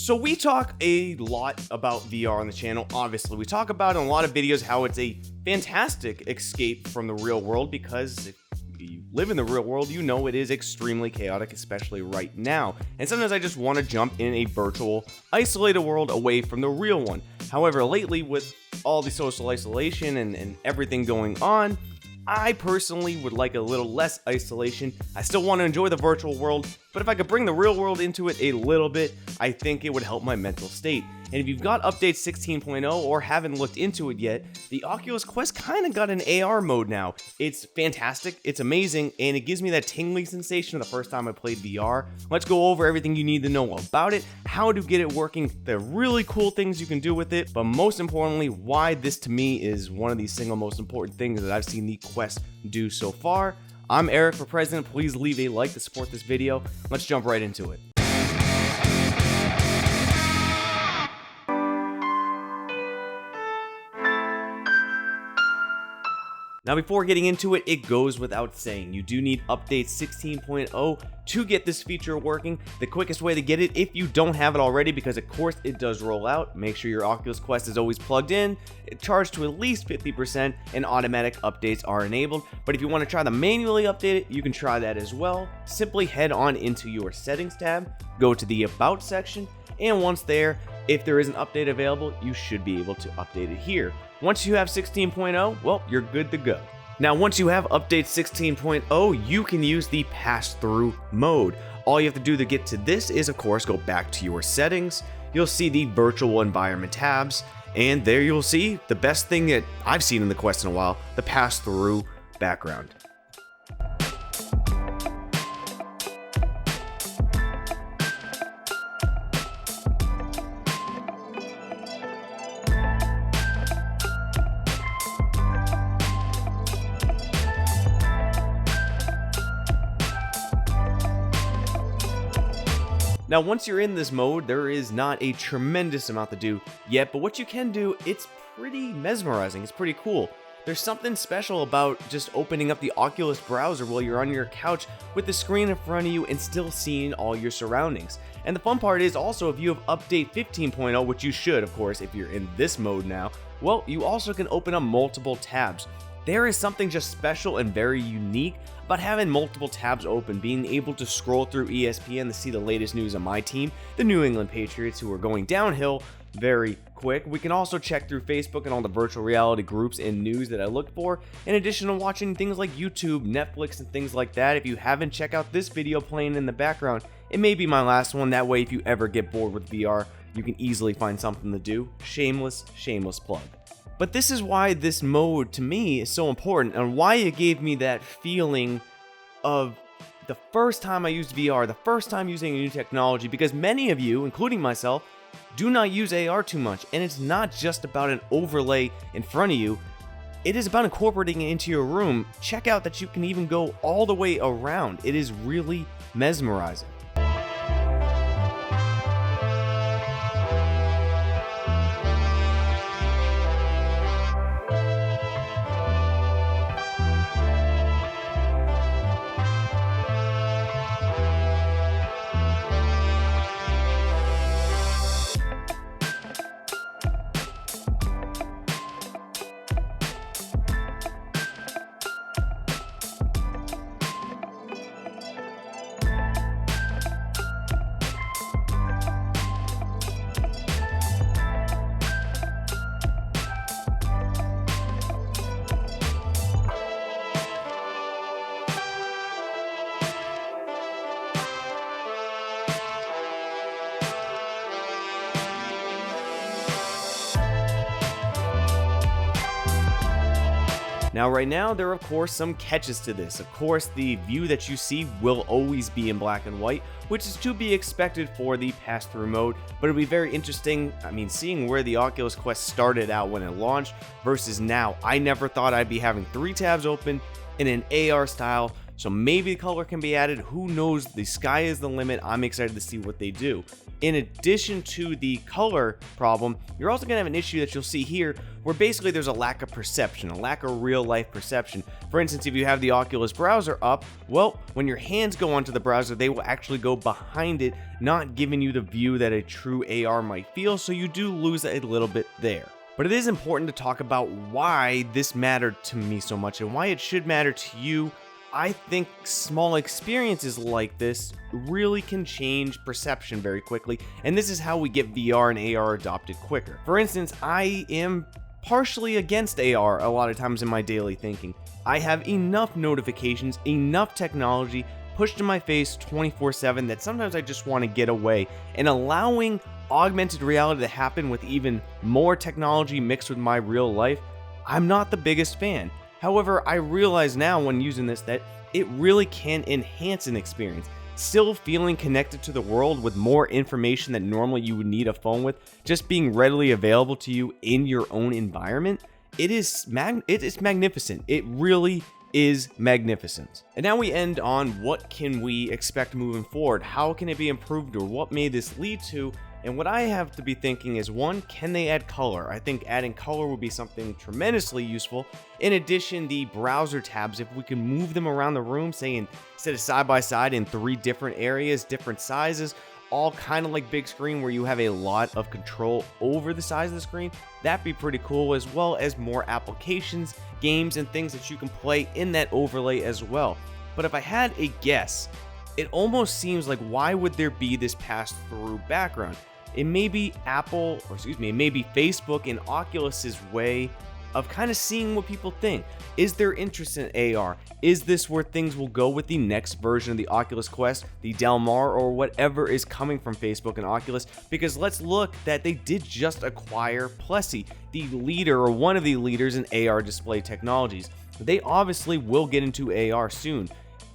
So we talk a lot about VR on the channel. Obviously, we talk about in a lot of videos how it's a fantastic escape from the real world, because if you live in the real world, you know it is extremely chaotic, especially right now. And sometimes I just want to jump in a virtual, isolated world away from the real one. However, lately with all the social isolation and everything going on, I personally would like a little less isolation. I still want to enjoy the virtual world, but if I could bring the real world into it a little bit, I think it would help my mental state. And if you've got update 16.0 or haven't looked into it yet, the Oculus Quest kind of got an AR mode now. It's fantastic, it's amazing, and it gives me that tingly sensation of the first time I played VR. Let's go over everything you need to know about it, how to get it working, the really cool things you can do with it, but most importantly, why this to me is one of the single most important things that I've seen the Quest do so far. I'm Eric for President. Please leave a like to support this video. Let's jump right into it. Now before getting into it, it goes without saying, you do need update 16.0 to get this feature working. The quickest way to get it, if you don't have it already, because of course it does roll out, make sure your Oculus Quest is always plugged in, charged to at least 50%, and automatic updates are enabled. But if you want to try to manually update it, you can try that as well. Simply head on into your settings tab, go to the About section, and once there, if there is an update available, you should be able to update it here. Once you have 16.0, well, you're good to go. Now, once you have update 16.0, you can use the pass-through mode. All you have to do to get to this is, of course, go back to your settings. You'll see the virtual environment tabs, and there you'll see the best thing that I've seen in the Quest in a while, the pass-through background. Now, once you're in this mode, there is not a tremendous amount to do yet, but what you can do, it's pretty mesmerizing, it's pretty cool. There's something special about just opening up the Oculus browser while you're on your couch with the screen in front of you and still seeing all your surroundings. And the fun part is also, if you have update 15.0, which you should, of course, if you're in this mode now, well, you also can open up multiple tabs. There is something just special and very unique about having multiple tabs open, being able to scroll through ESPN to see the latest news on my team, the New England Patriots, who are going downhill very quick. We can also check through Facebook and all the virtual reality groups and news that I look for, in addition to watching things like YouTube, Netflix, and things like that. If you haven't, check out this video playing in the background. It may be my last one. That way, if you ever get bored with VR, you can easily find something to do. Shameless plug. But this is why this mode, to me, is so important, and why it gave me that feeling of the first time I used VR, the first time using a new technology, because many of you, including myself, do not use AR too much, and it's not just about an overlay in front of you, it is about incorporating it into your room. Check out that you can even go all the way around. It is really mesmerizing. Now, right now, there are of course some catches to this. Of course, the view that you see will always be in black and white, which is to be expected for the pass-through mode, but it'll be very interesting, seeing where the Oculus Quest started out when it launched versus now. I never thought I'd be having 3 tabs open in an AR style, So maybe color can be added. Who knows? The sky is the limit. I'm excited to see what they do. In addition to the color problem, you're also going to have an issue that you'll see here where basically there's a lack of perception, a lack of real life perception. For instance, if you have the Oculus browser up, well, when your hands go onto the browser, they will actually go behind it, not giving you the view that a true AR might feel, so you do lose a little bit there. But it is important to talk about why this mattered to me so much and why it should matter to you. I think small experiences like this really can change perception very quickly, and this is how we get VR and AR adopted quicker. For instance, I am partially against AR a lot of times in my daily thinking. I have enough notifications, enough technology pushed in my face 24/7 that sometimes I just want to get away, and allowing augmented reality to happen with even more technology mixed with my real life, I'm not the biggest fan. However, I realize now when using this that it really can enhance an experience. Still feeling connected to the world with more information that normally you would need a phone with, just being readily available to you in your own environment, it is magnificent. It really is magnificent. And now we end on what can we expect moving forward? How can it be improved, or what may this lead to? And what I have to be thinking is, one, can they add color? I think adding color would be something tremendously useful. In addition, the browser tabs, if we can move them around the room, say instead of side by side in 3 different areas, different sizes, all kind of like big screen where you have a lot of control over the size of the screen, that'd be pretty cool, as well as more applications, games, and things that you can play in that overlay as well. But if I had a guess, it almost seems like, why would there be this pass-through background? It may be it may be Facebook and Oculus's way of kind of seeing what people think. Is there interest in AR? Is this where things will go with the next version of the Oculus Quest, the Del Mar, or whatever is coming from Facebook and Oculus? Because let's look that they did just acquire Plessey, the leader or one of the leaders in AR display technologies. They obviously will get into AR soon.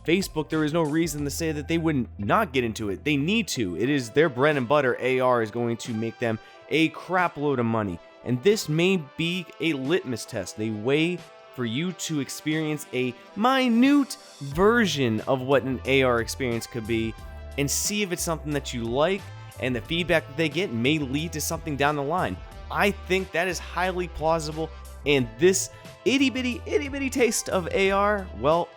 Facebook, there is no reason to say that they would not get into it. They need to. It is their bread and butter. AR is going to make them a crap load of money. And this may be a litmus test, a way for you to experience a minute version of what an AR experience could be, and see if it's something that you like, and the feedback that they get may lead to something down the line. I think that is highly plausible, and this itty bitty taste of AR, well,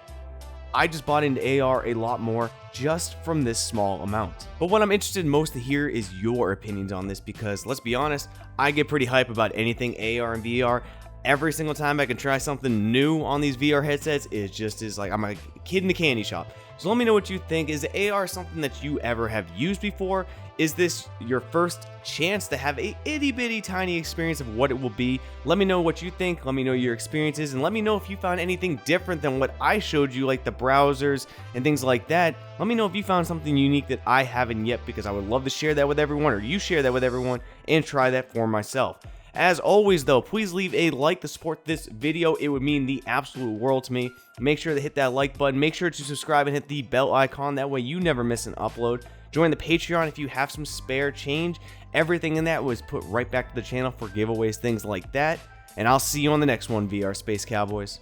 I just bought into AR a lot more just from this small amount. But what I'm interested most to hear is your opinions on this, because let's be honest, I get pretty hype about anything AR and VR. Every single time I can try something new on these VR headsets, it just is like I'm a kid in a candy shop. So let me know what you think. Is AR something that you ever have used before? Is this your first chance to have a itty bitty tiny experience of what it will be? Let me know what you think. Let me know your experiences, and let me know if you found anything different than what I showed you, like the browsers and things like that. Let me know if you found something unique that I haven't yet, because I would love to share that with everyone, or you share that with everyone, and try that for myself. As always though, please leave a like to support this video. It would mean the absolute world to me. Make sure to hit that like button. Make sure to subscribe and hit the bell icon. That way you never miss an upload. Join the Patreon if you have some spare change. Everything in that was put right back to the channel for giveaways, things like that. And I'll see you on the next one, VR Space Cowboys.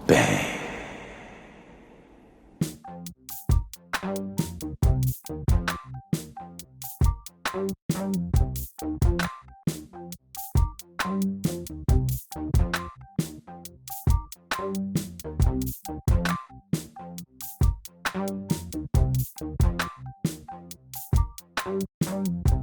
Bang.